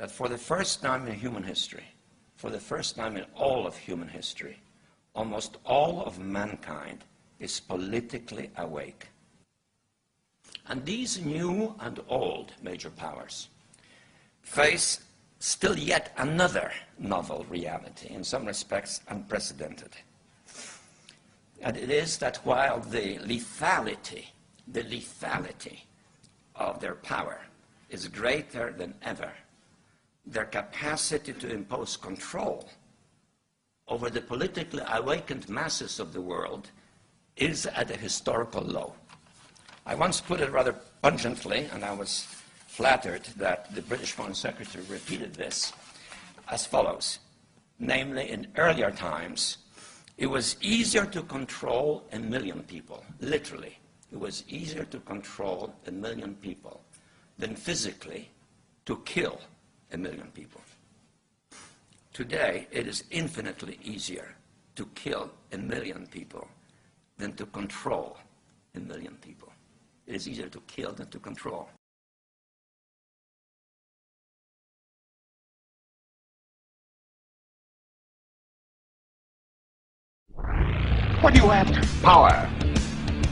that for the first time in human history, for the first time in all of human history, almost all of mankind is politically awake. And these new and old major powers face still yet another novel reality, in some respects unprecedented. And it is that while the lethality of their power is greater than ever, their capacity to impose control over the politically awakened masses of the world is at a historical low. I once put it rather pungently, and I was flattered that the British Foreign Secretary repeated this, as follows. Namely, in earlier times, it was easier to control 1 million people, literally. It was easier to control 1 million people than physically to kill 1 million people. Today, it is infinitely easier to kill 1 million people than to control 1 million people. It is easier to kill than to control. What are you after? Power.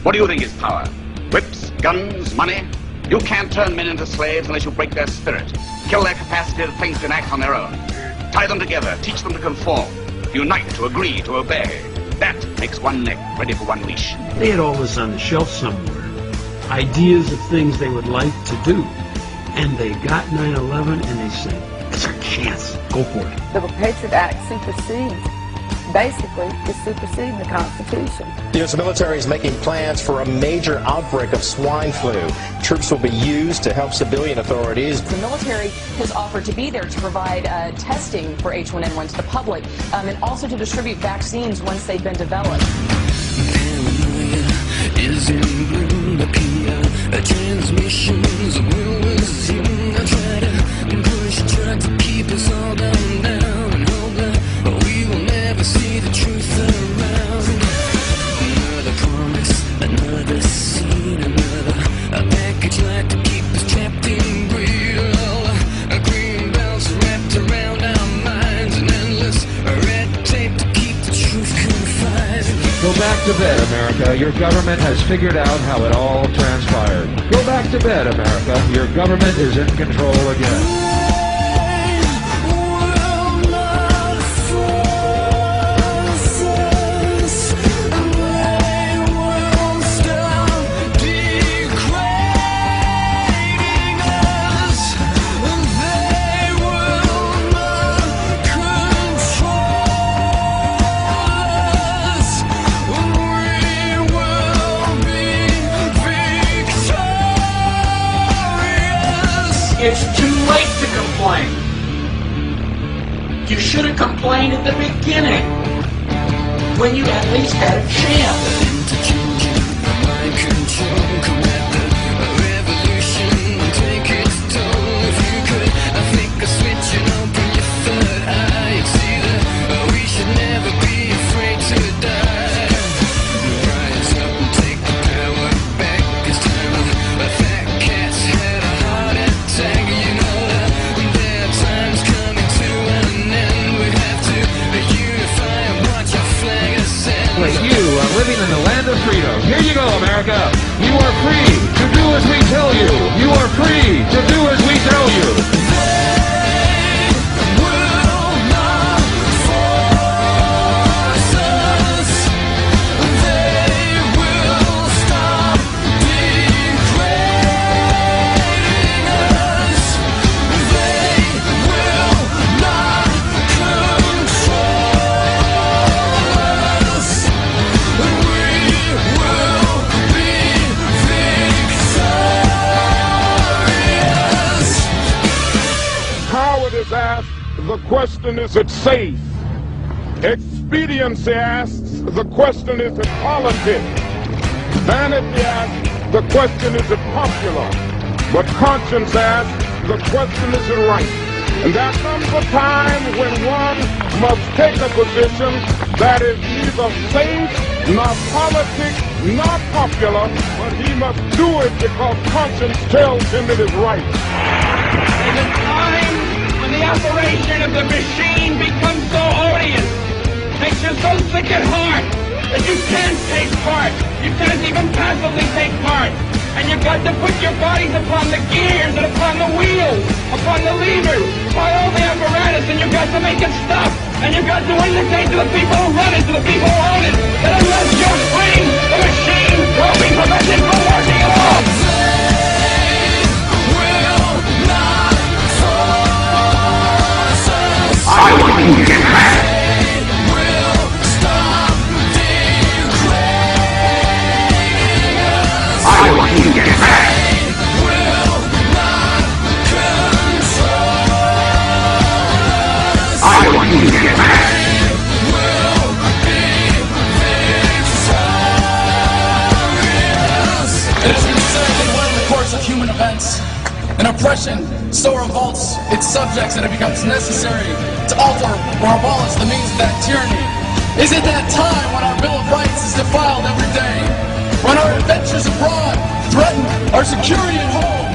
What do you think is power? Whips, guns, money? You can't turn men into slaves unless you break their spirit, kill their capacity to think and act on their own. Tie them together, teach them to conform, unite, to agree, to obey. That makes one neck ready for one leash. They had all this on the shelf somewhere. Ideas of things they would like to do. And they got 9/11 and they said, it's our chance. Go for it. The Patriot Act basically is superseding the Constitution. The U.S. military is making plans for a major outbreak of swine flu. Troops will be used to help civilian authorities. The military has offered to be there to provide testing for H1N1 to the public and also to distribute vaccines once they've been developed. Is in bloom, transmissions will resume. I try to push, try to keep us all down and hope that we will never see the truth around. Another promise, another scene, another package like to keep us trapped in greed. A green belts wrapped around our minds, an endless red tape to keep the truth confined. Go back to bed, America. Your government has figured out how it all transpired. Go back to bed, America. Your government is in control again. It's too late to complain. You should have complained at the beginning, when you at least had a chance. Living in the land of freedom. Here you go, America. You are free to do as we tell you. You are free to do as we tell you. They will not force us. They will stop degrading us. They will not control us. Is asked, the question is it safe? Expediency asks, the question is it politics? Vanity asks, the question is it popular? But conscience asks, the question is it right? And there comes a time when one must take a position that is neither safe, nor politics, nor popular, but he must do it because conscience tells him it is right. There's a time machine becomes so odious, makes you so sick at heart that you can't take part. You can't even passively take part. And you've got to put your bodies upon the gears and upon the wheels, upon the levers, upon all the apparatus, and you've got to make it stop. And you've got to indicate to the people who run it, to the people who own it, that unless you're free, the machine will be prevented from working at all. I want you to get back. I want you to get back. I want you to get back. It has been said that when in the course of human events, an oppression so revolts its subjects that it becomes necessary to alter or abolish the means of that tyranny. Is it that time when our Bill of Rights is defiled every day? When our adventures abroad threaten our security at home?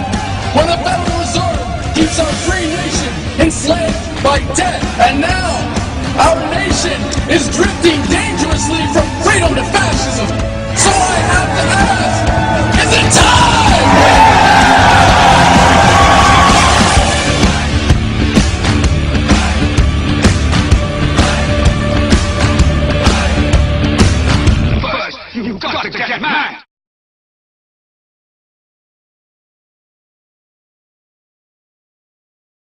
When the Federal Reserve keeps our free nation enslaved by debt? And now, our nation is drifting dangerously from